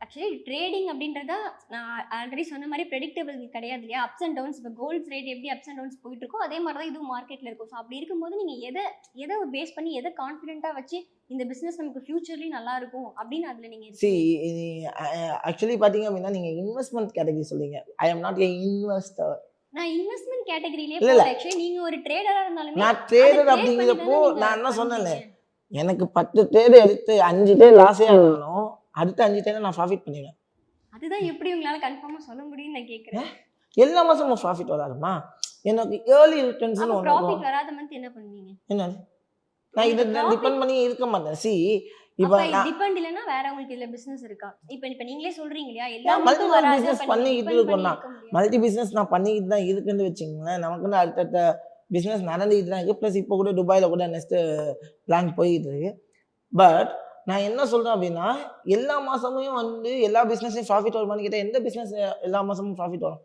Actually trading அப்படின்றதா நான் already சொன்ன மாதிரி ப்ரெடிக்டபிள் கிடையாது இல்லையா? Ups and downs. இப்போ கோல்ட்ஸ் ரேட் எப்படி அப்ஸ் அண்ட் டவுன்ஸ் போயிட்டு இருக்கோ, அதே மாதிரி தான் இதுவும் மார்க்கெட்ல இருக்கும். ஸோ அப்படி இருக்கும்போது நீங்க எதை பேஸ் பண்ணி எதை கான்ஃபிடென்ட்டா வச்சு இந்த பிசினஸ் நமக்கு ஃபியூச்சர்லயும் நல்லா இருக்கும் அப்படின்னு அதுல நீங்க சி இருக்கீங்க? ஆக்சுவலி பார்த்தீங்க அப்படின்னா, நீங்க இன்வெஸ்ட்மென்ட் கேட்டகரி சொல்றீங்க. ஐ அம் நாட் எ இன்வெஸ்டர். நான் இன்வெஸ்ட்மென்ட் கேட்டகரியிலே இல்ல, இல்ல. போகல. ஆக்சுவலி நீங்க ஒரு ட்ரேடரா இருந்தாலுமே நான் அத ட்ரேடர் ட்ரேட் பண்ணி அப்படிங்கிறப்போ, தானே நீங்க நான் என்ன சொன்னேன்ல, பண்றீங்க. எனக்கு 10 ட்ரேட் எடுத்து 5 ட்ரேட் லாஸே ஆனாலும், அடுத்த 5 ட்ரேட்ல நான் ப்ராஃபிட் பண்ணிடுவேன். அதுதான் எப்படி உங்களால கன்ஃபார்மா சொல்ல முடியும்னு நான் கேட்கிறேன். எல்லா மாசமும் ப்ராஃபிட் வராதுமா? எனக்கு ஏர்லி ரிட்டர்ன்ஸ்னு அப்ப ஒண்ணு இருக்கும். ப்ராஃபிட் வராத மந்த் என்ன பண்ணுவீங்க? என்னது? நான் இத உங்களுக்கு டிபெண்ட் ப்ராஃபிட் பண்ணி இருக்க மாட்டேன். இப்ப அப்ப நான் டிபெண்ட் இல்லன்னா வேற உங்களுக்கு இதுல பிசினஸ் இருக்கா? இப்ப நீங்களே சொல்றீங்க இல்லையா? எல்லா மல்டி மந்த்தும் வராது. பிசினஸ் அப்ப நீங்க பண்ணிக்கிட்டு டிபெண்ட் பண்ணி இருக்கோம்னா, இருக்க முடியாது. மல்டி பிசினஸ் நான் பண்ணிக்கிட்டு தான் இருக்குன்னு வச்சுக்கோங்களேன். நமக்குன்னு அடுத்தடுத்த பிசினஸ் நடந்துக்கிட்டு தான் இருக்கு. ப்ளஸ் இப்போ கூட துபாயில கூட நெக்ஸ்ட் பிளான் போயிட்டு இருக்கு. பட் நான் என்ன சொல்றேன் அப்படின்னா, எல்லா மாசமும் வந்து எல்லா பிசினஸ்லயும் ப்ராஃபிட் வருமான்னு கேட்டா, எந்த பிசினஸ் எல்லா மாசமும் ப்ராஃபிட் வரும்?